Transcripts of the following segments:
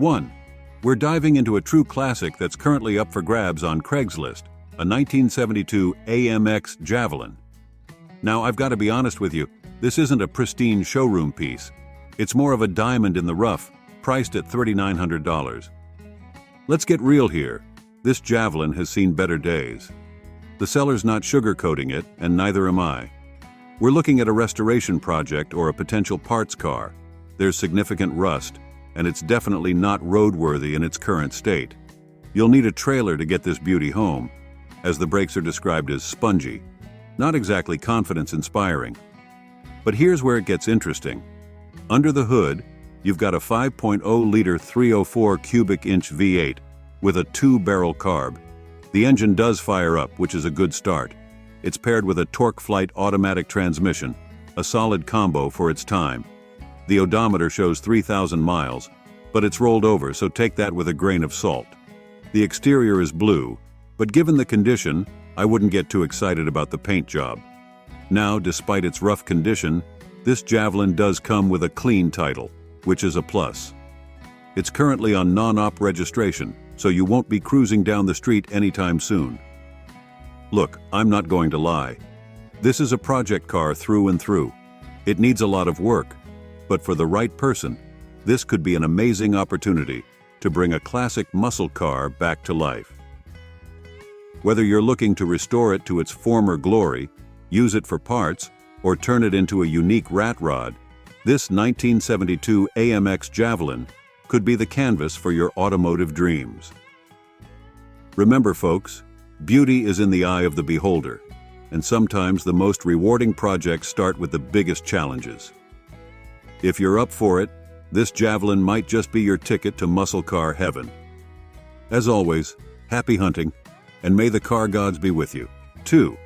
1. We're diving into a true classic that's currently up for grabs on Craigslist, a 1972 AMX Javelin. Now, I've got to be honest with you, this isn't a pristine showroom piece. It's more of a diamond in the rough, priced at $3,900. Let's get real here. This Javelin has seen better days. The seller's not sugarcoating it, and neither am I. We're looking at a restoration project or a potential parts car. There's significant rust, and it's definitely not roadworthy in its current state. You'll need a trailer to get this beauty home, as the brakes are described as spongy. Not exactly confidence-inspiring. But here's where it gets interesting. Under the hood, you've got a 5.0-liter 304 cubic inch V8 with a 2-barrel carb. The engine does fire up, which is a good start. It's paired with a TorqueFlite automatic transmission, a solid combo for its time. The odometer shows 3,000 miles, but it's rolled over, so take that with a grain of salt. The exterior is blue, but given the condition, I wouldn't get too excited about the paint job. Now, despite its rough condition, this Javelin does come with a clean title, which is a plus. It's currently on non-op registration, so you won't be cruising down the street anytime soon. Look, I'm not going to lie. This is a project car through and through. It needs a lot of work, but for the right person, this could be an amazing opportunity to bring a classic muscle car back to life. Whether you're looking to restore it to its former glory, use it for parts, or turn it into a unique rat rod, this 1972 AMX Javelin could be the canvas for your automotive dreams. Remember, folks, beauty is in the eye of the beholder, and sometimes the most rewarding projects start with the biggest challenges. If you're up for it, this Javelin might just be your ticket to muscle car heaven. As always, happy hunting, and may the car gods be with you. 2.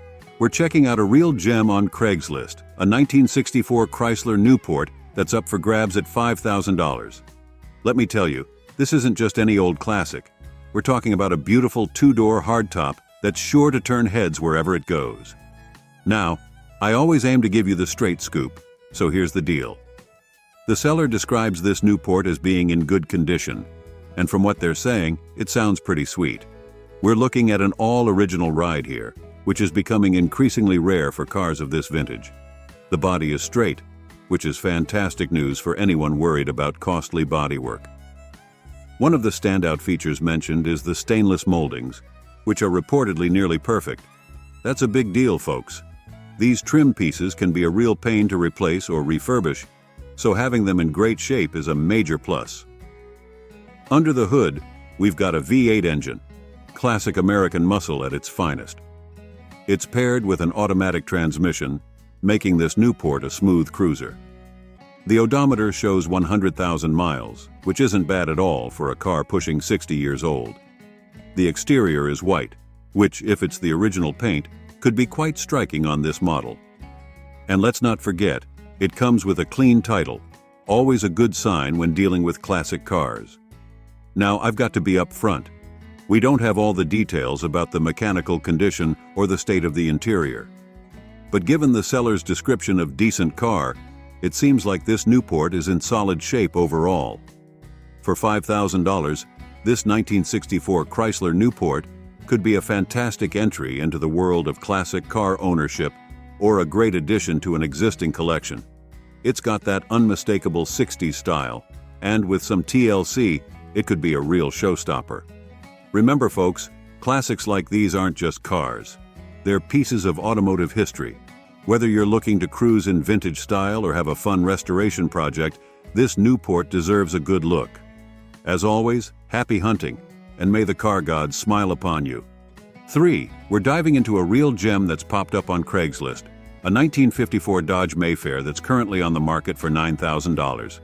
We're checking out a real gem on Craigslist, a 1964 Chrysler Newport that's up for grabs at $5,000. Let me tell you, this isn't just any old classic. We're talking about a beautiful 2-door hardtop that's sure to turn heads wherever it goes. Now, I always aim to give you the straight scoop, so here's the deal. The seller describes this Newport as being in good condition, and from what they're saying, it sounds pretty sweet. We're looking at an all-original ride here, which is becoming increasingly rare for cars of this vintage. The body is straight, which is fantastic news for anyone worried about costly bodywork. One of the standout features mentioned is the stainless moldings, which are reportedly nearly perfect. That's a big deal, folks. These trim pieces can be a real pain to replace or refurbish, so having them in great shape is a major plus. Under the hood, we've got a V8 engine, classic American muscle at its finest. It's paired with an automatic transmission, making this Newport a smooth cruiser. The odometer shows 100,000 miles, which isn't bad at all for a car pushing 60 years old. The exterior is white, which, if it's the original paint, could be quite striking on this model. And let's not forget, it comes with a clean title, always a good sign when dealing with classic cars. Now, I've got to be upfront. We don't have all the details about the mechanical condition or the state of the interior. But given the seller's description of decent car, it seems like this Newport is in solid shape overall. For $5,000, this 1964 Chrysler Newport could be a fantastic entry into the world of classic car ownership or a great addition to an existing collection. It's got that unmistakable 60s style, and with some TLC, it could be a real showstopper. Remember, folks, classics like these aren't just cars. They're pieces of automotive history. Whether you're looking to cruise in vintage style or have a fun restoration project, this Newport deserves a good look. As always, happy hunting, and may the car gods smile upon you. 3. We're diving into a real gem that's popped up on Craigslist, a 1954 Dodge Mayfair that's currently on the market for $9,000.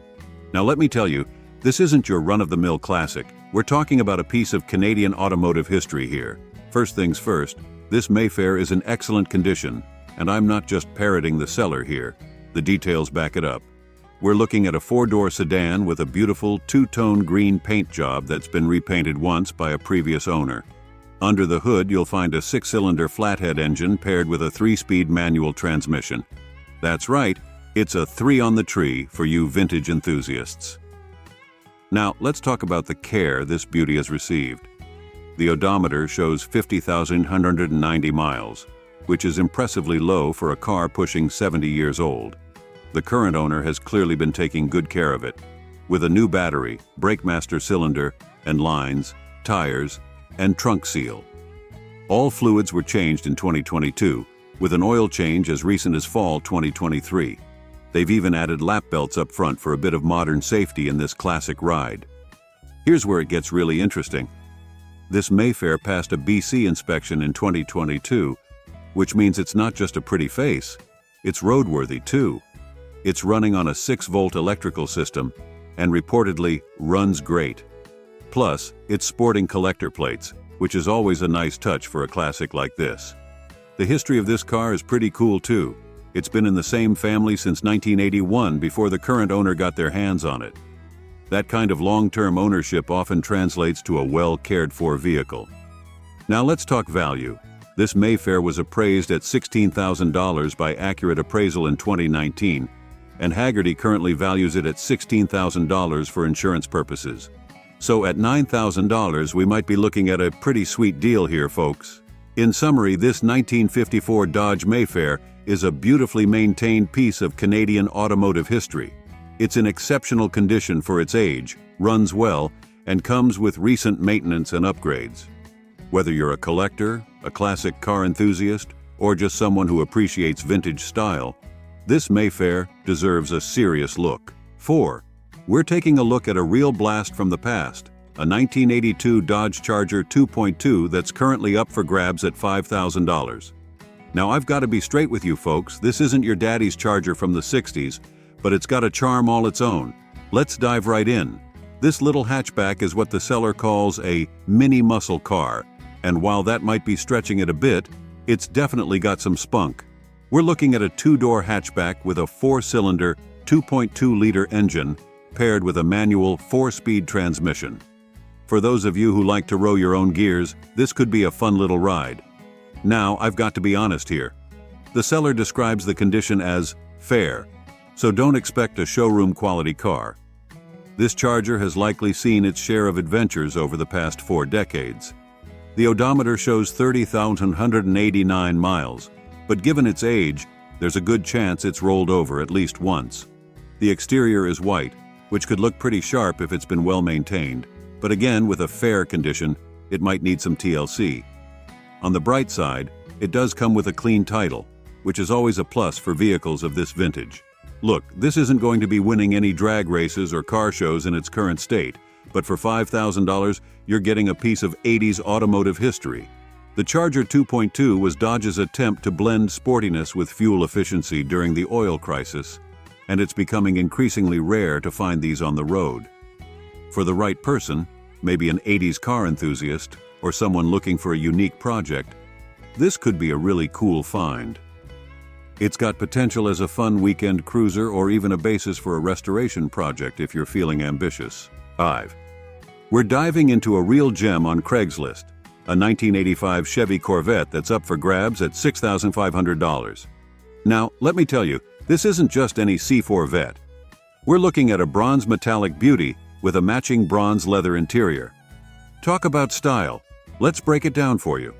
Now let me tell you, this isn't your run-of-the-mill classic. We're talking about a piece of Canadian automotive history here. First things first, this Mayfair is in excellent condition, and I'm not just parroting the seller here. The details back it up. We're looking at a 4-door sedan with a beautiful 2-tone green paint job that's been repainted once by a previous owner. Under the hood, you'll find a 6-cylinder flathead engine paired with a 3-speed manual transmission. That's right, it's a 3 on the tree for you vintage enthusiasts. Now, let's talk about the care this beauty has received. The odometer shows 50,190 miles, which is impressively low for a car pushing 70 years old. The current owner has clearly been taking good care of it, with a new battery, brake master cylinder and lines, tires, and trunk seal. All fluids were changed in 2022, with an oil change as recent as fall 2023. They've even added lap belts up front for a bit of modern safety in this classic ride. Here's where it gets really interesting. This Mayfair passed a BC inspection in 2022, which means it's not just a pretty face, it's roadworthy too. It's running on a 6-volt electrical system and reportedly runs great. Plus, it's sporting collector plates, which is always a nice touch for a classic like this. The history of this car is pretty cool too. It's been in the same family since 1981 before the current owner got their hands on it. That kind of long-term ownership often translates to a well-cared-for vehicle. Now let's talk value. This Mayfair was appraised at $16,000 by Accurate Appraisal in 2019, and Haggerty currently values it at $16,000 for insurance purposes. So at $9,000, we might be looking at a pretty sweet deal here, folks. In summary, this 1954 Dodge Mayfair is a beautifully maintained piece of Canadian automotive history. It's in exceptional condition for its age, runs well, and comes with recent maintenance and upgrades. Whether you're a collector, a classic car enthusiast, or just someone who appreciates vintage style, this Mayfair deserves a serious look. 4. We're taking a look at a real blast from the past, a 1982 Dodge Charger 2.2 that's currently up for grabs at $5,000. Now I've got to be straight with you folks, this isn't your daddy's Charger from the 60s, but it's got a charm all its own. Let's dive right in. This little hatchback is what the seller calls a mini muscle car, and while that might be stretching it a bit, it's definitely got some spunk. We're looking at a 2-door hatchback with a 4-cylinder, 2.2-liter engine paired with a manual 4-speed transmission. For those of you who like to row your own gears, this could be a fun little ride. Now, I've got to be honest here. The seller describes the condition as fair, so don't expect a showroom quality car. This Charger has likely seen its share of adventures over the past 4 decades. The odometer shows 30,189 miles, but given its age, there's a good chance it's rolled over at least once. The exterior is white, which could look pretty sharp if it's been well maintained, but again, with a fair condition, it might need some TLC. On the bright side, it does come with a clean title, which is always a plus for vehicles of this vintage. Look, this isn't going to be winning any drag races or car shows in its current state, but for $5,000, you're getting a piece of 80s automotive history. The Charger 2.2 was Dodge's attempt to blend sportiness with fuel efficiency during the oil crisis, and it's becoming increasingly rare to find these on the road. For the right person, maybe an 80s car enthusiast, or someone looking for a unique project, this could be a really cool find. It's got potential as a fun weekend cruiser or even a basis for a restoration project if you're feeling ambitious. 5. We're diving into a real gem on Craigslist, a 1985 Chevy Corvette that's up for grabs at $6,500. Now, let me tell you, this isn't just any C4 Vet. We're looking at a bronze metallic beauty with a matching bronze leather interior. Talk about style. Let's break it down for you.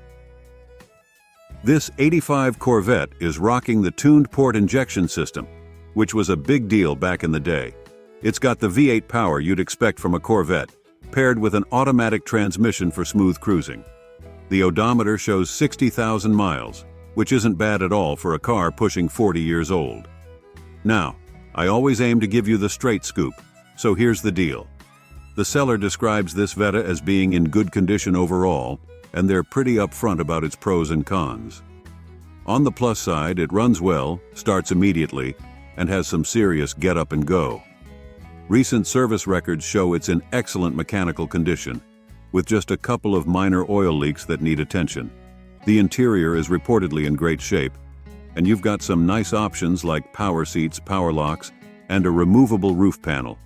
This 85 Corvette is rocking the tuned port injection system, which was a big deal back in the day. It's got the V8 power you'd expect from a Corvette, paired with an automatic transmission for smooth cruising. The odometer shows 60,000 miles, which isn't bad at all for a car pushing 40 years old. Now, I always aim to give you the straight scoop, so here's the deal. The seller describes this Vetta as being in good condition overall, and they're pretty upfront about its pros and cons. On the plus side, it runs well, starts immediately, and has some serious get up and go. Recent service records show it's in excellent mechanical condition, with just a couple of minor oil leaks that need attention. The interior is reportedly in great shape, and you've got some nice options like power seats, power locks, and a removable roof panel.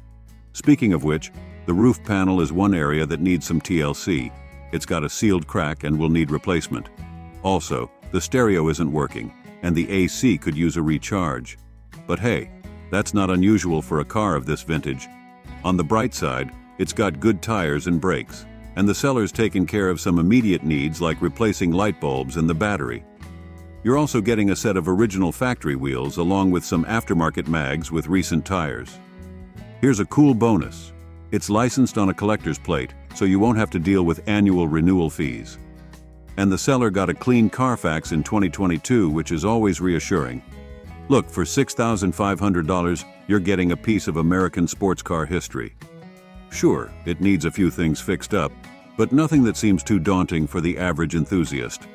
Speaking of which, the roof panel is one area that needs some TLC. It's got a sealed crack and will need replacement. Also, the stereo isn't working, and the AC could use a recharge. But hey, that's not unusual for a car of this vintage. On the bright side, It's got good tires and brakes, and the seller's taken care of some immediate needs like replacing light bulbs and the battery. You're also getting a set of original factory wheels along with some aftermarket mags with recent tires. Here's a cool bonus. It's licensed on a collector's plate, so you won't have to deal with annual renewal fees. And the seller got a clean Carfax in 2022, which is always reassuring. Look, for $6,500, you're getting a piece of American sports car history. Sure, it needs a few things fixed up, but nothing that seems too daunting for the average enthusiast.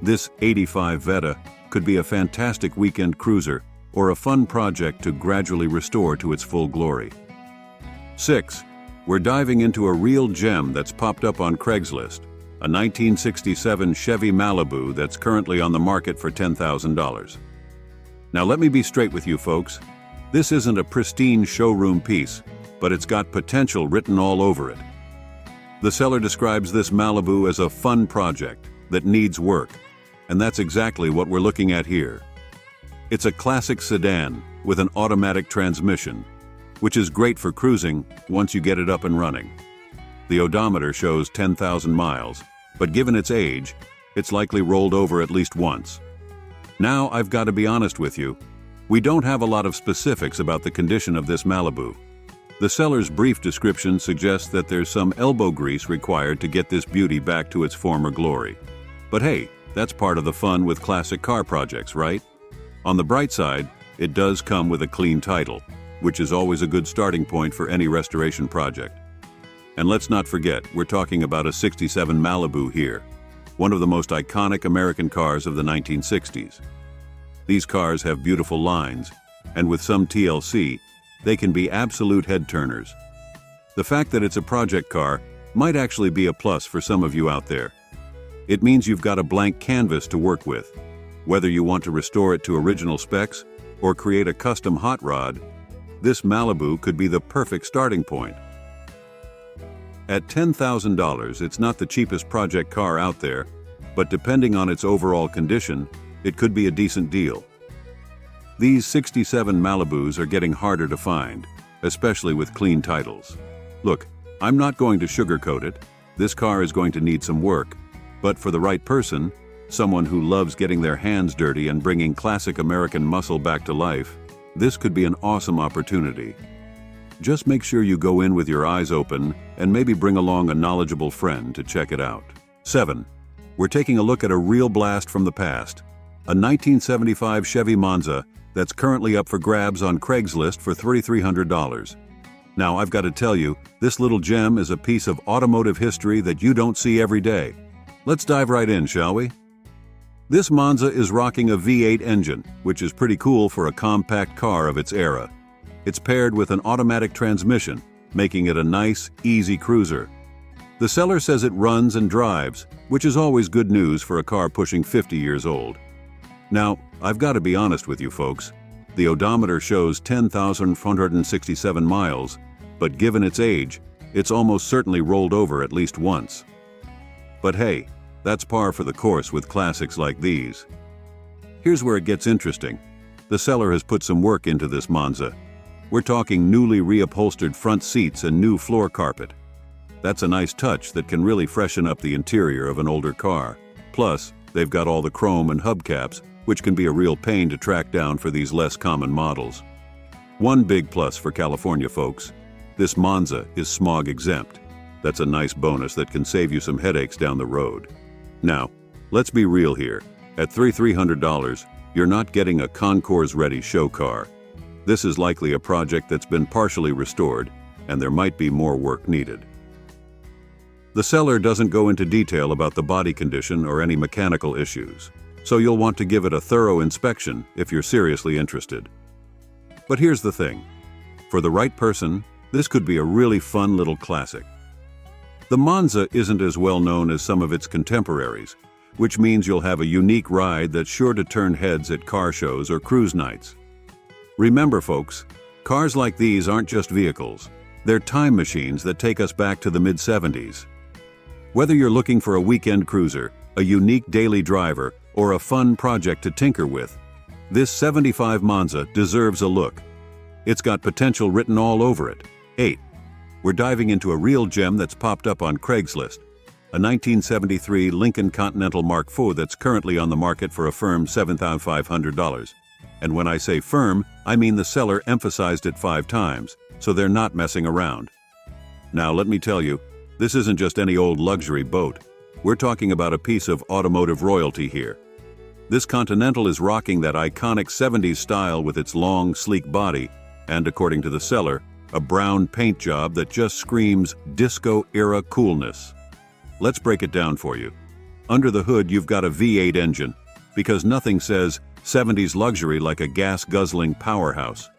This '85 Vetta could be a fantastic weekend cruiser or a fun project to gradually restore to its full glory. 6. We're diving into a real gem that's popped up on Craigslist, a 1967 Chevy Malibu that's currently on the market for $10,000. Now let me be straight with you folks. This isn't a pristine showroom piece, but it's got potential written all over it. The seller describes this Malibu as a fun project that needs work, and that's exactly what we're looking at here. It's a classic sedan with an automatic transmission, which is great for cruising once you get it up and running. The odometer shows 10,000 miles, but given its age, it's likely rolled over at least once. Now, I've got to be honest with you, we don't have a lot of specifics about the condition of this Malibu. The seller's brief description suggests that there's some elbow grease required to get this beauty back to its former glory. But hey, that's part of the fun with classic car projects, right? On the bright side, it does come with a clean title, which is always a good starting point for any restoration project. And let's not forget, we're talking about a '67 Malibu here, one of the most iconic American cars of the 1960s. These cars have beautiful lines, and with some TLC, they can be absolute head-turners. The fact that it's a project car might actually be a plus for some of you out there. It means you've got a blank canvas to work with. Whether you want to restore it to original specs or create a custom hot rod, this Malibu could be the perfect starting point. At $10,000, it's not the cheapest project car out there, but depending on its overall condition, it could be a decent deal. These '67 Malibus are getting harder to find, especially with clean titles. Look, I'm not going to sugarcoat it. This car is going to need some work, but for the right person, someone who loves getting their hands dirty and bringing classic American muscle back to life, this could be an awesome opportunity. Just make sure you go in with your eyes open and maybe bring along a knowledgeable friend to check it out. 7. We're taking a look at a real blast from the past, a 1975 Chevy Monza that's currently up for grabs on Craigslist for $3,300. Now, I've got to tell you, this little gem is a piece of automotive history that you don't see every day. Let's dive right in, shall we? This Monza is rocking a V8 engine, which is pretty cool for a compact car of its era. It's paired with an automatic transmission, making it a nice, easy cruiser. The seller says it runs and drives, which is always good news for a car pushing 50 years old. Now, I've got to be honest with you folks. The odometer shows 10,467 miles, but given its age, it's almost certainly rolled over at least once. But hey, that's par for the course with classics like these. Here's where it gets interesting. The seller has put some work into this Monza. We're talking newly reupholstered front seats and new floor carpet. That's a nice touch that can really freshen up the interior of an older car. Plus, they've got all the chrome and hubcaps, which can be a real pain to track down for these less common models. One big plus for California folks, this Monza is smog exempt. That's a nice bonus that can save you some headaches down the road. Now, let's be real here. At $3,300, you're not getting a concours-ready show car. This is likely a project that's been partially restored, and there might be more work needed. The seller doesn't go into detail about the body condition or any mechanical issues, so you'll want to give it a thorough inspection if you're seriously interested. But here's the thing. For the right person, this could be a really fun little classic. The Monza isn't as well known as some of its contemporaries, which means you'll have a unique ride that's sure to turn heads at car shows or cruise nights. Remember, folks, cars like these aren't just vehicles. They're time machines that take us back to the mid-'70s. Whether you're looking for a weekend cruiser, a unique daily driver, or a fun project to tinker with, this '75 Monza deserves a look. It's got potential written all over it. 8. we're diving into a real gem that's popped up on Craigslist, a 1973 Lincoln Continental Mark IV that's currently on the market for a firm $7,500. And when I say firm, I mean the seller emphasized it 5 times, so they're not messing around. Now let me tell you, this isn't just any old luxury boat. We're talking about a piece of automotive royalty here. This Continental is rocking that iconic 70s style with its long, sleek body, and according to the seller, a brown paint job that just screams disco-era coolness. Let's break it down for you. Under the hood, you've got a V8 engine, because nothing says 70s luxury like a gas-guzzling powerhouse.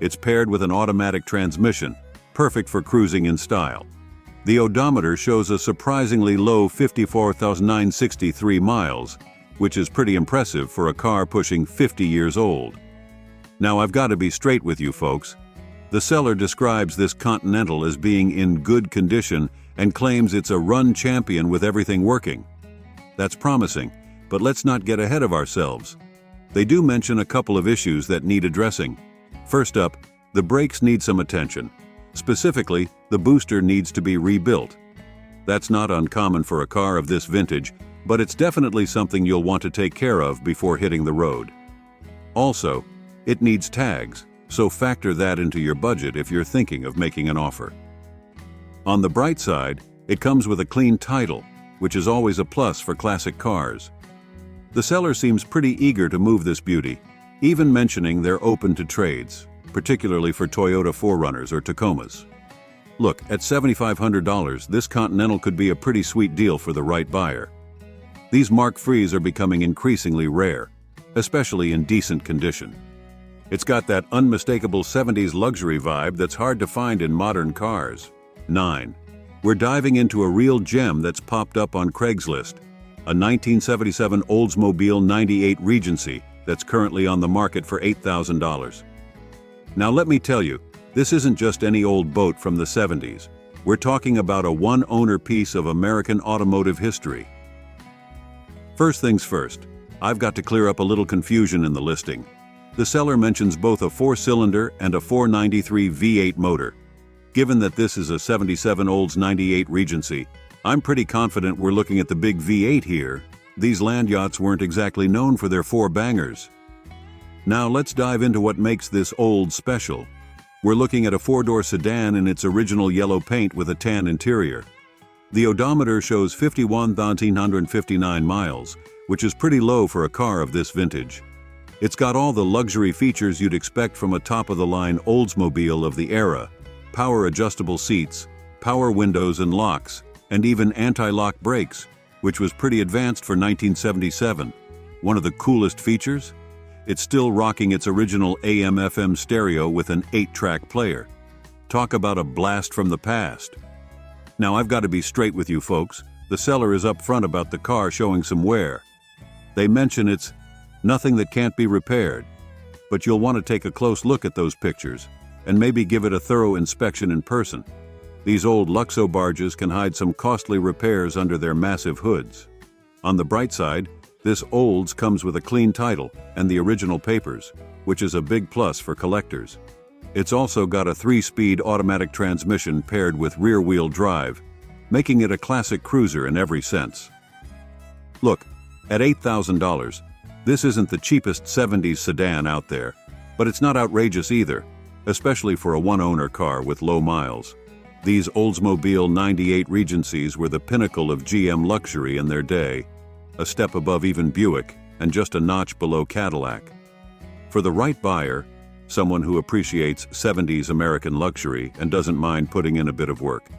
It's paired with an automatic transmission, perfect for cruising in style. The odometer shows a surprisingly low 54,963 miles, which is pretty impressive for a car pushing 50 years old. Now I've got to be straight with you folks. The seller describes this Continental as being in good condition and claims it's a run champion with everything working. That's promising, but let's not get ahead of ourselves. They do mention a couple of issues that need addressing. First up, the brakes need some attention. Specifically, the booster needs to be rebuilt. That's not uncommon for a car of this vintage, but it's definitely something you'll want to take care of before hitting the road. Also, it needs tags, so factor that into your budget if you're thinking of making an offer. On the bright side, it comes with a clean title, which is always a plus for classic cars. The seller seems pretty eager to move this beauty, even mentioning they're open to trades, particularly for Toyota 4Runners or Tacomas. Look, at $7,500, this Continental could be a pretty sweet deal for the right buyer. These Mark IIIs are becoming increasingly rare, especially in decent condition. It's got that unmistakable 70s luxury vibe that's hard to find in modern cars. 9. We're diving into a real gem that's popped up on Craigslist, a 1977 Oldsmobile 98 Regency that's currently on the market for $8,000. Now let me tell you, this isn't just any old boat from the 70s. We're talking about a one-owner piece of American automotive history. First things first, I've got to clear up a little confusion in the listing. The seller mentions both a 4-cylinder and a 493 V8 motor. Given that this is a 77 Olds 98 Regency, I'm pretty confident we're looking at the big V8 here. These land yachts weren't exactly known for their 4 bangers. Now let's dive into what makes this old special. We're looking at a 4-door sedan in its original yellow paint with a tan interior. The odometer shows 51,959 miles, which is pretty low for a car of this vintage. It's got all the luxury features you'd expect from a top-of-the-line Oldsmobile of the era: power adjustable seats, power windows and locks, and even anti-lock brakes, which was pretty advanced for 1977. One of the coolest features? It's still rocking its original AM/FM stereo with an 8-track player. Talk about a blast from the past. Now I've got to be straight with you folks. The seller is upfront about the car showing some wear. They mention it's nothing that can't be repaired, but you'll want to take a close look at those pictures and maybe give it a thorough inspection in person. These old Luxo barges can hide some costly repairs under their massive hoods. On the bright side, this Olds comes with a clean title and the original papers, which is a big plus for collectors. It's also got a 3-speed automatic transmission paired with rear-wheel drive, making it a classic cruiser in every sense. Look, at $8,000, this isn't the cheapest 70s sedan out there, but it's not outrageous either, especially for a one-owner car with low miles. These Oldsmobile 98 Regencies were the pinnacle of GM luxury in their day, a step above even Buick and just a notch below Cadillac. For the right buyer, someone who appreciates 70s American luxury and doesn't mind putting in a bit of work,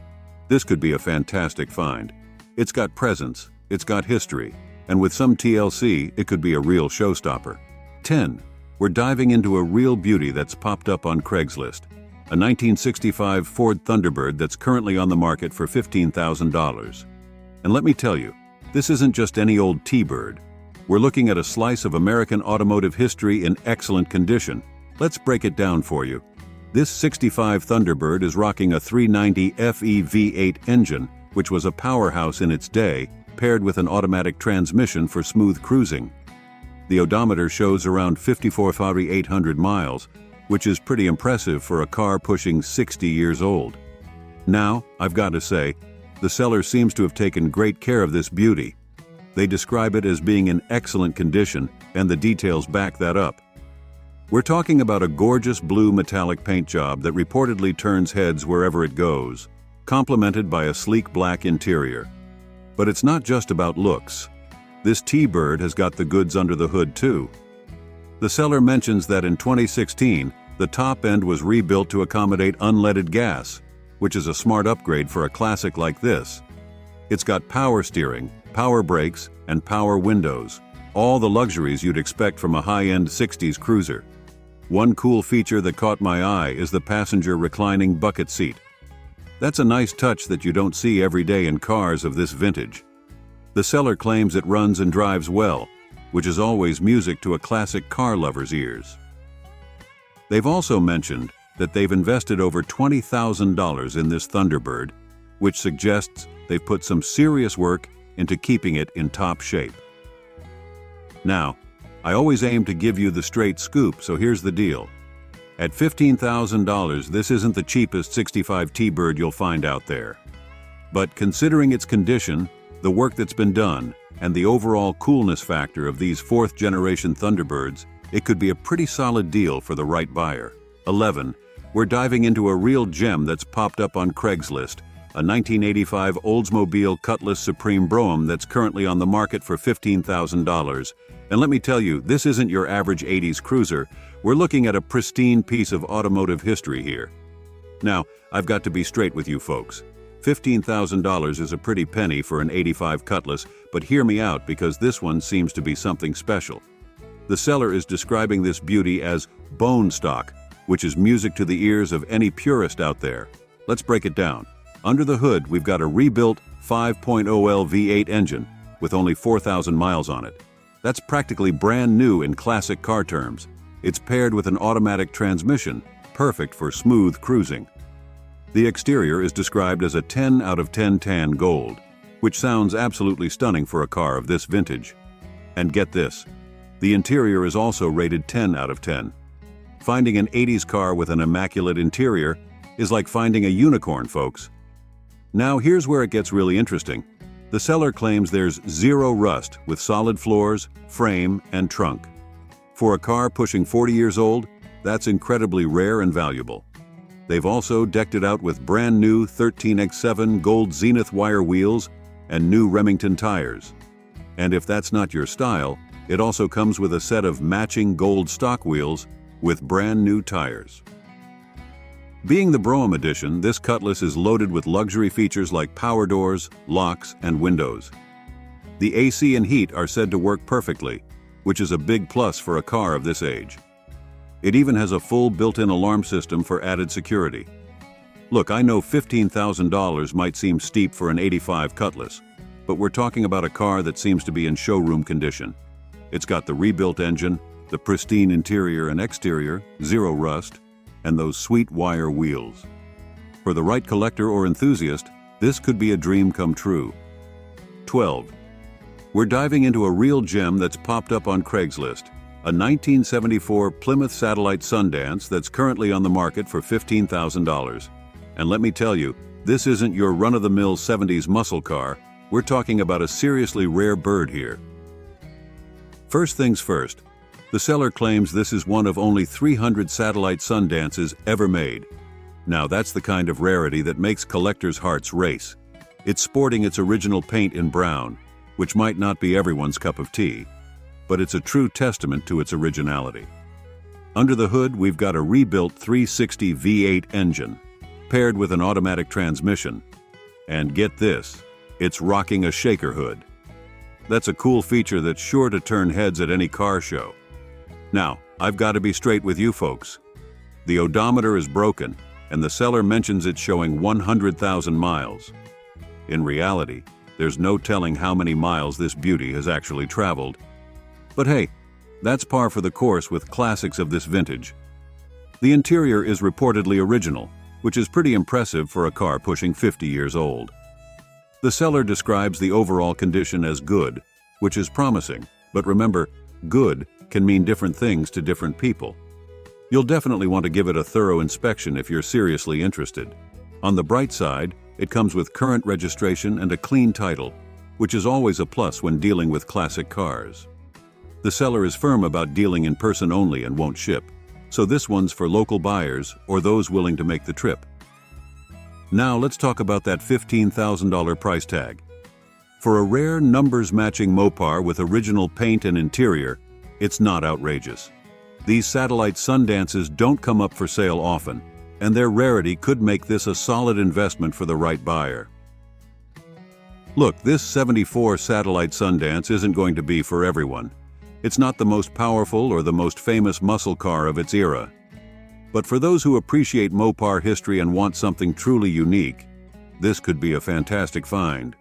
this could be a fantastic find. It's got presence, it's got history, and with some TLC, it could be a real showstopper. 10. We're diving into a real beauty that's popped up on Craigslist, a 1965 Ford Thunderbird that's currently on the market for $15,000. And let me tell you, this isn't just any old T-Bird. We're looking at a slice of American automotive history in excellent condition. Let's break it down for you. This 65 Thunderbird is rocking a 390 FE V8 engine, which was a powerhouse in its day, paired with an automatic transmission for smooth cruising. The odometer shows around 54,800 miles, which is pretty impressive for a car pushing 60 years old. Now, I've got to say, the seller seems to have taken great care of this beauty. They describe it as being in excellent condition, and the details back that up. We're talking about a gorgeous blue metallic paint job that reportedly turns heads wherever it goes, complemented by a sleek black interior. But it's not just about looks. This T-Bird has got the goods under the hood too. The seller mentions that in 2016, the top end was rebuilt to accommodate unleaded gas, which is a smart upgrade for a classic like this. It's got power steering, power brakes, and power windows, all the luxuries you'd expect from a high-end 60s cruiser. One cool feature that caught my eye is the passenger reclining bucket seat. That's a nice touch that you don't see every day in cars of this vintage. The seller claims it runs and drives well, which is always music to a classic car lover's ears. They've also mentioned that they've invested over $20,000 in this Thunderbird, which suggests they've put some serious work into keeping it in top shape. Now, I always aim to give you the straight scoop, so here's the deal. At $15,000, this isn't the cheapest 65 T-Bird you'll find out there. But considering its condition, the work that's been done, and the overall coolness factor of these fourth-generation Thunderbirds, it could be a pretty solid deal for the right buyer. 11. We're diving into a real gem that's popped up on Craigslist, a 1985 Oldsmobile Cutless Supreme Brougham that's currently on the market for $15,000. And let me tell you, this isn't your average 80s cruiser. We're looking at a pristine piece of automotive history here. Now, I've got to be straight with you folks. $15,000 is a pretty penny for an 85 Cutlass, but hear me out because this one seems to be something special. The seller is describing this beauty as bone stock, which is music to the ears of any purist out there. Let's break it down. Under the hood, we've got a rebuilt 5.0L V8 engine with only 4,000 miles on it. That's practically brand new in classic car terms. It's paired with an automatic transmission, perfect for smooth cruising. The exterior is described as a 10 out of 10 tan gold, which sounds absolutely stunning for a car of this vintage. And get this, the interior is also rated 10 out of 10. Finding an 80s car with an immaculate interior is like finding a unicorn, folks. Now here's where it gets really interesting. The seller claims there's zero rust with solid floors, frame, and trunk. For a car pushing 40 years old, that's incredibly rare and valuable. They've also decked it out with brand new 13x7 gold Zenith wire wheels and new Remington tires. And if that's not your style, it also comes with a set of matching gold stock wheels with brand new tires. Being the Brougham edition, this Cutlass is loaded with luxury features like power doors, locks, and windows. The AC and heat are said to work perfectly, which is a big plus for a car of this age. It even has a full built-in alarm system for added security. Look, I know $15,000 might seem steep for an 85 Cutlass, but we're talking about a car that seems to be in showroom condition. It's got the rebuilt engine, the pristine interior and exterior, zero rust, and those sweet wire wheels. For the right collector or enthusiast, this could be a dream come true. 12. We're diving into a real gem that's popped up on Craigslist, a 1974 Plymouth Satellite Sundance that's currently on the market for $15,000. And let me tell you, this isn't your run-of-the-mill 70s muscle car. We're talking about a seriously rare bird here. First things first, the seller claims this is one of only 300 Satellite Sundances ever made. Now that's the kind of rarity that makes collectors' hearts race. It's sporting its original paint in brown, which might not be everyone's cup of tea, but it's a true testament to its originality. Under the hood, we've got a rebuilt 360 V8 engine, paired with an automatic transmission. And get this, it's rocking a shaker hood. That's a cool feature that's sure to turn heads at any car show. Now, I've got to be straight with you folks. The odometer is broken, and the seller mentions it's showing 100,000 miles. In reality, there's no telling how many miles this beauty has actually traveled. But hey, that's par for the course with classics of this vintage. The interior is reportedly original, which is pretty impressive for a car pushing 50 years old. The seller describes the overall condition as good, which is promising, but remember, good can mean different things to different people. You'll definitely want to give it a thorough inspection if you're seriously interested. On the bright side, it comes with current registration and a clean title, which is always a plus when dealing with classic cars. The seller is firm about dealing in person only and won't ship, so this one's for local buyers or those willing to make the trip. Now let's talk about that $15,000 price tag. For a rare numbers-matching Mopar with original paint and interior, it's not outrageous. These satellite Sundances don't come up for sale often, and their rarity could make this a solid investment for the right buyer. Look, this '74 Satellite Sundance isn't going to be for everyone. It's not the most powerful or the most famous muscle car of its era. But for those who appreciate Mopar history and want something truly unique, this could be a fantastic find.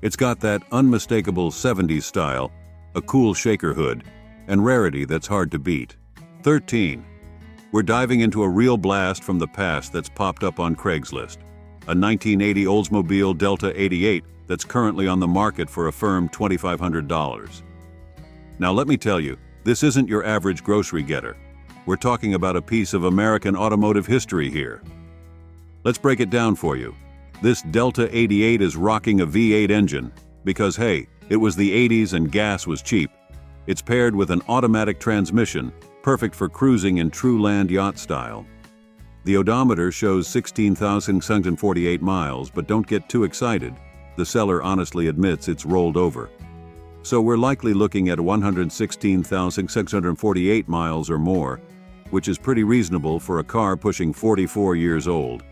It's got that unmistakable 70s style, a cool shaker hood, and rarity that's hard to beat. 13. We're diving into a real blast from the past that's popped up on Craigslist. A 1980 Oldsmobile Delta 88 that's currently on the market for a firm $2,500. Now let me tell you, this isn't your average grocery getter. We're talking about a piece of American automotive history here. Let's break it down for you. This Delta 88 is rocking a V8 engine because, hey, it was the 80s and gas was cheap. It's paired with an automatic transmission, perfect for cruising in true land yacht style. The odometer shows 16,648 miles, but don't get too excited. The seller honestly admits it's rolled over. So we're likely looking at 116,648 miles or more, which is pretty reasonable for a car pushing 44 years old.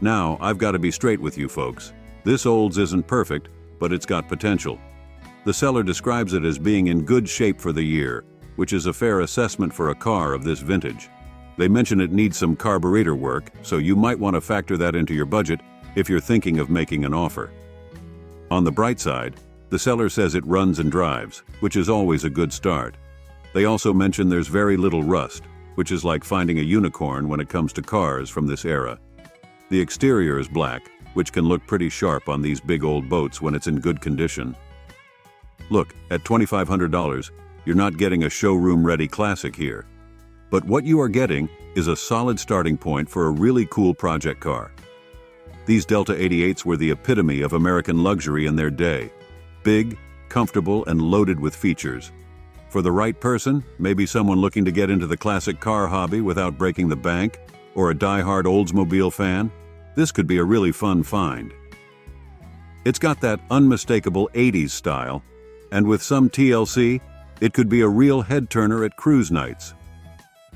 Now, I've got to be straight with you folks. This Olds isn't perfect, but it's got potential. The seller describes it as being in good shape for the year, which is a fair assessment for a car of this vintage. They mention it needs some carburetor work, so you might want to factor that into your budget if you're thinking of making an offer. On the bright side, the seller says it runs and drives, which is always a good start. They also mention there's very little rust, which is like finding a unicorn when it comes to cars from this era. The exterior is black, which can look pretty sharp on these big old boats when it's in good condition. Look, at $2,500, you're not getting a showroom-ready classic here. But what you are getting is a solid starting point for a really cool project car. These Delta 88s were the epitome of American luxury in their day. Big, comfortable, and loaded with features. For the right person, maybe someone looking to get into the classic car hobby without breaking the bank, or a die-hard Oldsmobile fan, this could be a really fun find. It's got that unmistakable 80s style, and with some TLC, it could be a real head-turner at cruise nights.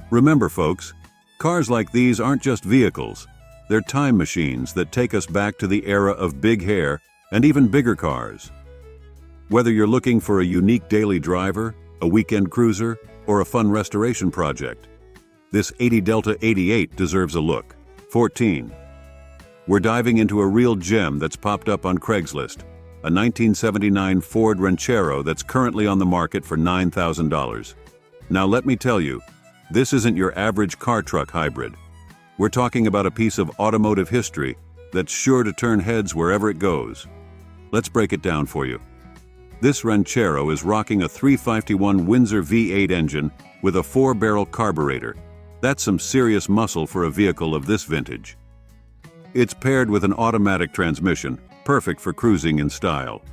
Remember folks, cars like these aren't just vehicles. They're time machines that take us back to the era of big hair and even bigger cars. Whether you're looking for a unique daily driver, a weekend cruiser, or a fun restoration project, this '80 Delta 88 deserves a look. 14. We're diving into a real gem that's popped up on Craigslist, a 1979 Ford Ranchero that's currently on the market for $9,000. Now let me tell you, this isn't your average car-truck hybrid. We're talking about a piece of automotive history that's sure to turn heads wherever it goes. Let's break it down for you. This Ranchero is rocking a 351 Windsor V8 engine with a 4-barrel carburetor. That's some serious muscle for a vehicle of this vintage. It's paired with an automatic transmission, perfect for cruising in style.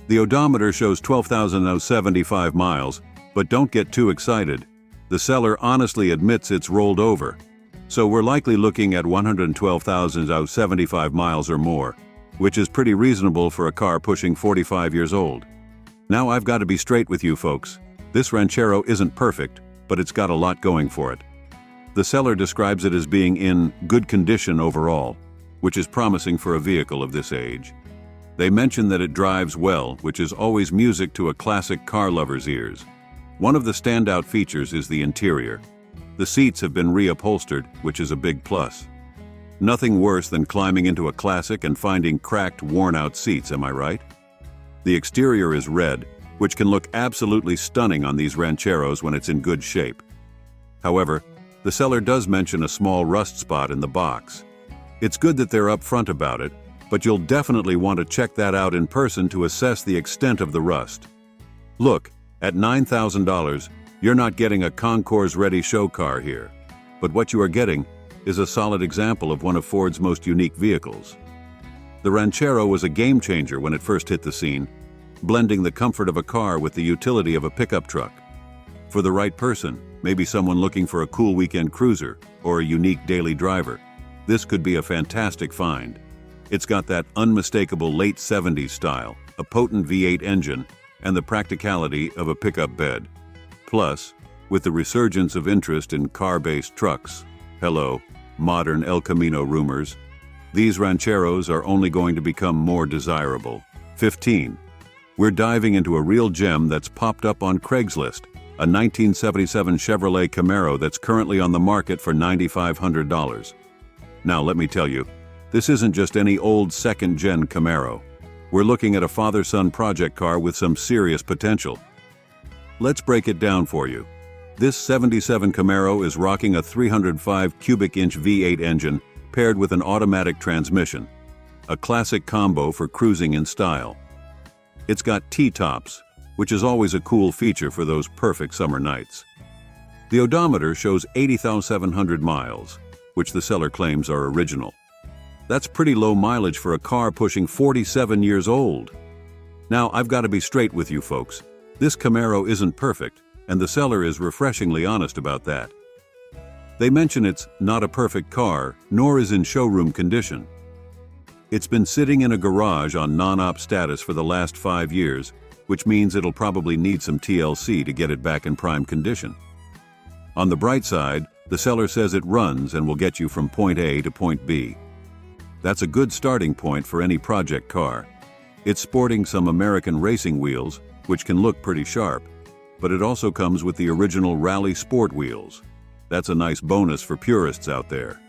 The odometer shows 12,075 miles, but don't get too excited. The seller honestly admits it's rolled over. So we're likely looking at 112,075 miles or more, which is pretty reasonable for a car pushing 45 years old. Now I've got to be straight with you folks. This Ranchero isn't perfect, but it's got a lot going for it. The seller describes it as being in good condition overall, which is promising for a vehicle of this age. They mention that it drives well, which is always music to a classic car lover's ears. One of the standout features is the interior. The seats have been reupholstered, which is a big plus. Nothing worse than climbing into a classic and finding cracked, worn-out seats, am I right? The exterior is red, which can look absolutely stunning on these Rancheros when it's in good shape. However, the seller does mention a small rust spot in the box. It's good that they're upfront about it, but you'll definitely want to check that out in person to assess the extent of the rust. Look, at $9,000, you're not getting a concours-ready show car here, but what you are getting is a solid example of one of Ford's most unique vehicles. The Ranchero was a game changer when it first hit the scene, blending the comfort of a car with the utility of a pickup truck. For the right person, maybe someone looking for a cool weekend cruiser or a unique daily driver, this could be a fantastic find. It's got that unmistakable late 70s style, a potent V8 engine, and the practicality of a pickup bed. Plus, with the resurgence of interest in car-based trucks, hello, modern El Camino rumors, these Rancheros are only going to become more desirable. 15. We're diving into a real gem that's popped up on Craigslist, a 1977 Chevrolet Camaro that's currently on the market for $9,500. Now let me tell you, this isn't just any old second-gen Camaro. We're looking at a father-son project car with some serious potential. Let's break it down for you. This 77 Camaro is rocking a 305 cubic inch V8 engine paired with an automatic transmission, a classic combo for cruising in style. It's got T-tops, which is always a cool feature for those perfect summer nights. The odometer shows 80,700 miles, which the seller claims are original. That's pretty low mileage for a car pushing 47 years old. Now, I've got to be straight with you folks. This Camaro isn't perfect, and the seller is refreshingly honest about that. They mention it's not a perfect car, nor is in showroom condition. It's been sitting in a garage on non-op status for the last 5 years, which means it'll probably need some TLC to get it back in prime condition. On the bright side, the seller says it runs and will get you from point A to point B. That's a good starting point for any project car. It's sporting some American racing wheels, which can look pretty sharp, but it also comes with the original Rally Sport wheels. That's a nice bonus for purists out there.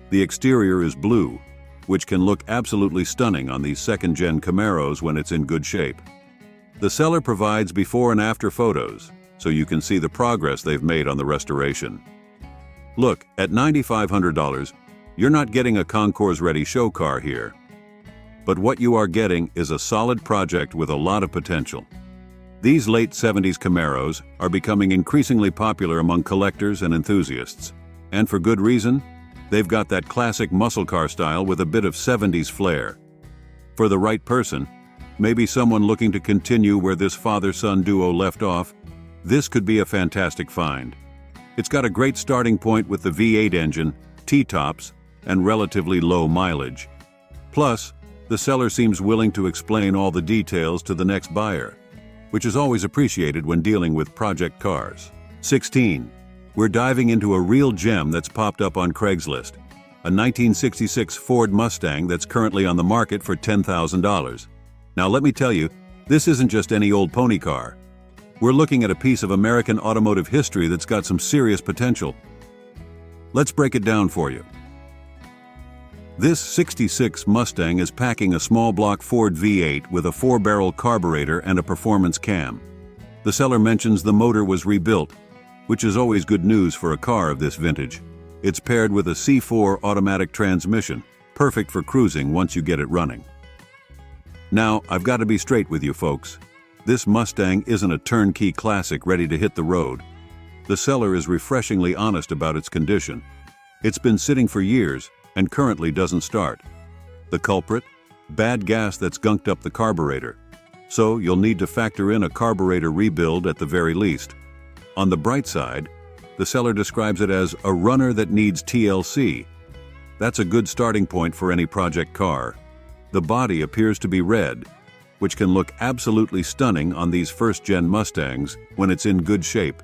The exterior is blue, which can look absolutely stunning on these second-gen Camaros when it's in good shape. The seller provides before and after photos, so you can see the progress they've made on the restoration. Look, at $9,500, you're not getting a concours-ready show car here. But what you are getting is a solid project with a lot of potential. These late 70s Camaros are becoming increasingly popular among collectors and enthusiasts. And for good reason, they've got that classic muscle car style with a bit of 70s flair. For the right person, maybe someone looking to continue where this father-son duo left off, this could be a fantastic find. It's got a great starting point with the V8 engine, T-tops, and relatively low mileage. Plus, the seller seems willing to explain all the details to the next buyer, which is always appreciated when dealing with project cars. 16. We're diving into a real gem that's popped up on Craigslist, a 1966 Ford Mustang that's currently on the market for $10,000. Now let me tell you, this isn't just any old pony car. We're looking at a piece of American automotive history that's got some serious potential. Let's break it down for you. This 66 Mustang is packing a small block Ford V8 with a 4-barrel carburetor and a performance cam. The seller mentions the motor was rebuilt, which is always good news for a car of this vintage. It's paired with a C4 automatic transmission, perfect for cruising once you get it running. Now, I've got to be straight with you folks. This Mustang isn't a turnkey classic ready to hit the road. The seller is refreshingly honest about its condition. It's been sitting for years and currently doesn't start. The culprit? Bad gas that's gunked up the carburetor. So you'll need to factor in a carburetor rebuild at the very least. On the bright side, the seller describes it as a runner that needs TLC. That's a good starting point for any project car. The body appears to be red, which can look absolutely stunning on these first-gen Mustangs when it's in good shape.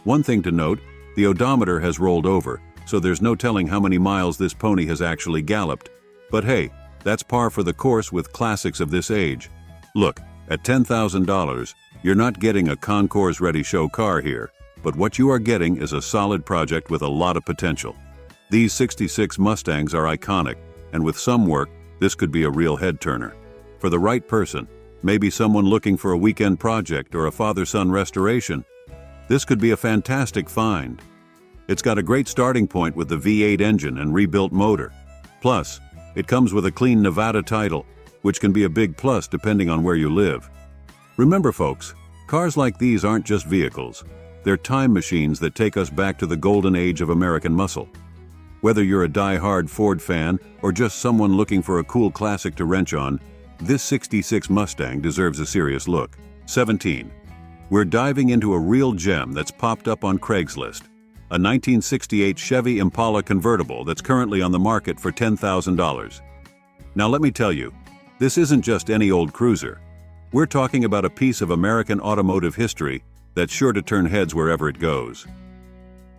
One thing to note, the odometer has rolled over, so there's no telling how many miles this pony has actually galloped. But hey, that's par for the course with classics of this age. Look, at $10,000, you're not getting a concours-ready show car here, but what you are getting is a solid project with a lot of potential. These 66 Mustangs are iconic, and with some work, this could be a real head-turner. For the right person, maybe someone looking for a weekend project or a father-son restoration, this could be a fantastic find. It's got a great starting point with the V8 engine and rebuilt motor. Plus, it comes with a clean Nevada title, which can be a big plus depending on where you live. Remember folks, cars like these aren't just vehicles. They're time machines that take us back to the golden age of American muscle. Whether you're a die-hard Ford fan or just someone looking for a cool classic to wrench on, this 66 Mustang deserves a serious look. 17. We're diving into a real gem that's popped up on Craigslist. A 1968 Chevy Impala convertible that's currently on the market for $10,000. Now let me tell you, this isn't just any old cruiser. We're talking about a piece of American automotive history that's sure to turn heads wherever it goes.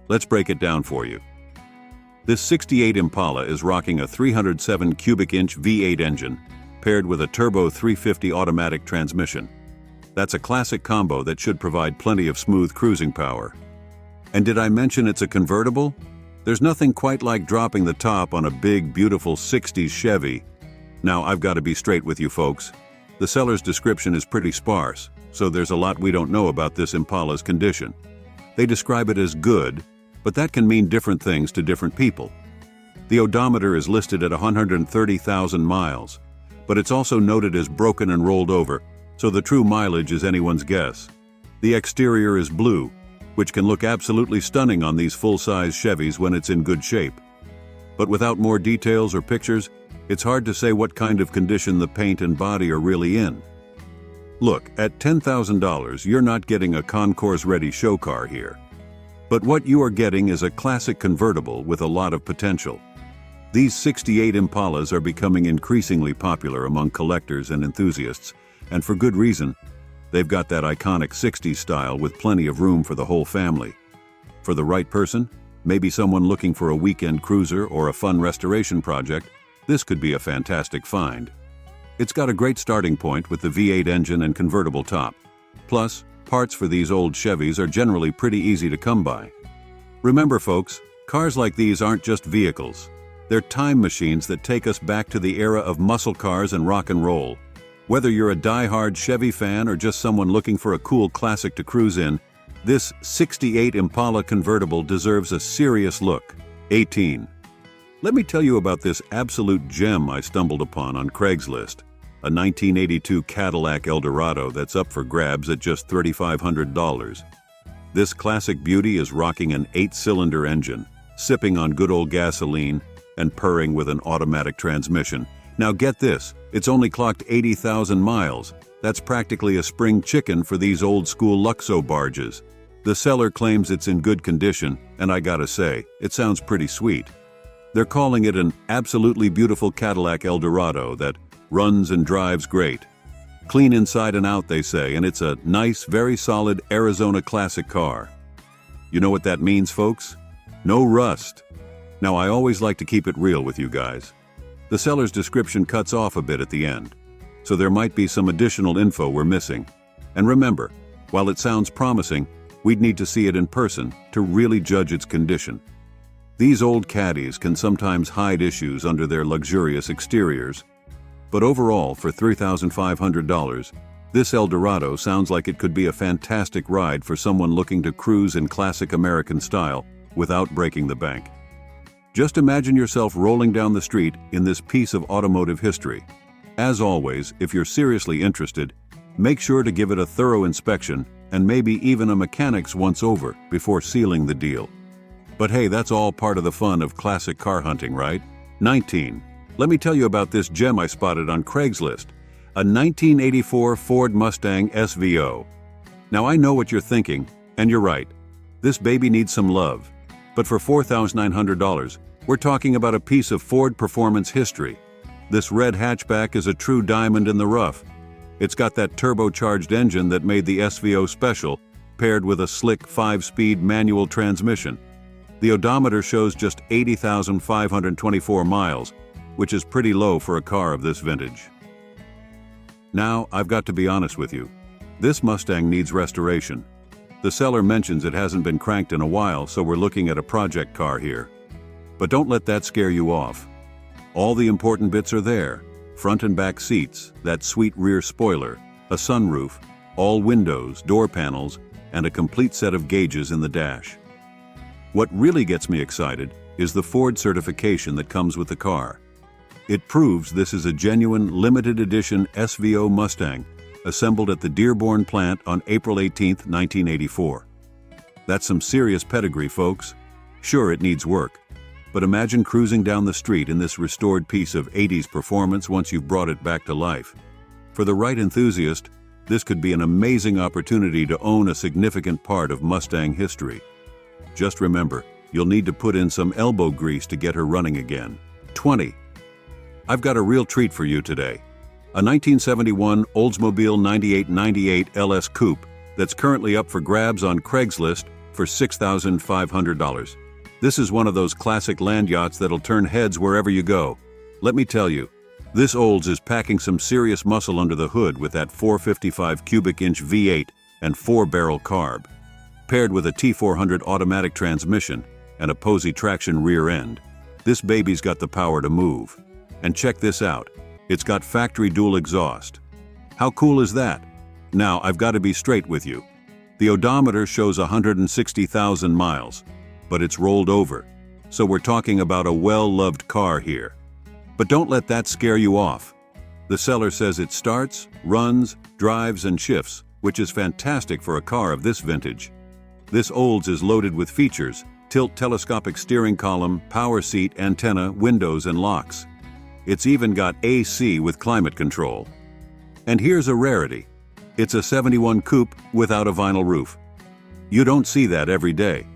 Let's break it down for you. This 68 Impala is rocking a 307 cubic inch V8 engine, paired with a turbo 350 automatic transmission. That's a classic combo that should provide plenty of smooth cruising power. And did I mention it's a convertible? There's nothing quite like dropping the top on a big, beautiful 60s Chevy. Now, I've got to be straight with you folks. The seller's description is pretty sparse, so there's a lot we don't know about this Impala's condition. They describe it as good, but that can mean different things to different people. The odometer is listed at 130,000 miles, but it's also noted as broken and rolled over, so the true mileage is anyone's guess. The exterior is blue, which can look absolutely stunning on these full-size Chevys when it's in good shape. But without more details or pictures, it's hard to say what kind of condition the paint and body are really in. Look, at $10,000, you're not getting a concourse-ready show car here. But what you are getting is a classic convertible with a lot of potential. These 68 Impalas are becoming increasingly popular among collectors and enthusiasts, and for good reason. They've got that iconic 60s style with plenty of room for the whole family. For the right person, maybe someone looking for a weekend cruiser or a fun restoration project, this could be a fantastic find. It's got a great starting point with the V8 engine and convertible top. Plus, parts for these old Chevys are generally pretty easy to come by. Remember folks, cars like these aren't just vehicles. They're time machines that take us back to the era of muscle cars and rock and roll. Whether you're a die-hard Chevy fan or just someone looking for a cool classic to cruise in, this 68 Impala convertible deserves a serious look. 18. Let me tell you about this absolute gem I stumbled upon on Craigslist. A 1982 Cadillac El Dorado that's up for grabs at just $3,500. This classic beauty is rocking an 8-cylinder engine, sipping on good old gasoline, and purring with an automatic transmission. Now get this, it's only clocked 80,000 miles. That's practically a spring chicken for these old-school Luxo barges. The seller claims it's in good condition, and I gotta say, it sounds pretty sweet. They're calling it an absolutely beautiful Cadillac El Dorado that runs and drives great. Clean inside and out, they say, and it's a nice, very solid Arizona classic car. You know what that means, folks? No rust. Now, I always like to keep it real with you guys. The seller's description cuts off a bit at the end, so there might be some additional info we're missing. And remember, while it sounds promising, we'd need to see it in person to really judge its condition. These old caddies can sometimes hide issues under their luxurious exteriors. But overall, for $3,500, this El Dorado sounds like it could be a fantastic ride for someone looking to cruise in classic American style without breaking the bank. Just imagine yourself rolling down the street in this piece of automotive history. As always, if you're seriously interested, make sure to give it a thorough inspection and maybe even a mechanic's once-over before sealing the deal. But hey, that's all part of the fun of classic car hunting, right? 19. Let me tell you about this gem I spotted on Craigslist, a 1984 Ford Mustang SVO. Now I know what you're thinking, and you're right. This baby needs some love. But for $4,900, we're talking about a piece of Ford performance history. This red hatchback is a true diamond in the rough. It's got that turbocharged engine that made the SVO special, paired with a slick 5-speed manual transmission. The odometer shows just 80,524 miles, which is pretty low for a car of this vintage. Now, I've got to be honest with you. This Mustang needs restoration. The seller mentions it hasn't been cranked in a while, so we're looking at a project car here. But don't let that scare you off. All the important bits are there. Front and back seats, that sweet rear spoiler, a sunroof, all windows, door panels, and a complete set of gauges in the dash. What really gets me excited is the Ford certification that comes with the car. It proves this is a genuine limited edition SVO Mustang, assembled at the Dearborn plant on April 18, 1984. That's some serious pedigree, folks. Sure, it needs work, But imagine cruising down the street in this restored piece of 80s performance once you've brought it back to life. For the right enthusiast, this could be an amazing opportunity to own a significant part of Mustang history. Just remember, you'll need to put in some elbow grease to get her running again. 20. I've got a real treat for you today. A 1971 Oldsmobile 9898 LS Coupe that's currently up for grabs on Craigslist for $6,500. This is one of those classic land yachts that'll turn heads wherever you go. Let me tell you, this Olds is packing some serious muscle under the hood with that 455 cubic inch V8 and 4-barrel carb. Paired with a T400 automatic transmission and a Posey traction rear end, this baby's got the power to move. And check this out, it's got factory dual exhaust. How cool is that? Now, I've got to be straight with you. The odometer shows 160,000 miles, but it's rolled over, so we're talking about a well-loved car here. But don't let that scare you off. The seller says it starts, runs, drives, and shifts, which is fantastic for a car of this vintage. This Olds is loaded with features: tilt telescopic steering column, power seat, antenna, windows, and locks. It's even got AC with climate control. And here's a rarity. It's a 71 coupe without a vinyl roof. You don't see that every day.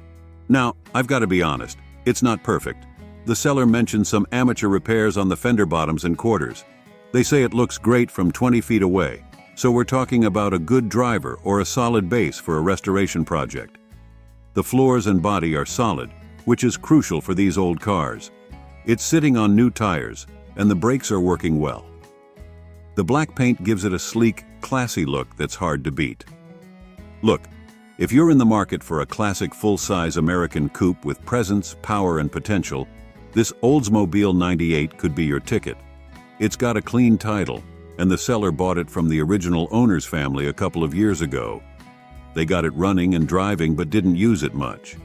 Now, I've got to be honest, it's not perfect. The seller mentioned some amateur repairs on the fender bottoms and quarters. They say it looks great from 20 feet away, so we're talking about a good driver or a solid base for a restoration project. The floors and body are solid, which is crucial for these old cars. It's sitting on new tires, and the brakes are working well. The black paint gives it a sleek, classy look that's hard to beat. Look, if you're in the market for a classic full-size American coupe with presence, power, and potential, this Oldsmobile 98 could be your ticket. It's got a clean title, and the seller bought it from the original owner's family a couple of years ago. They got it running and driving but didn't use it much.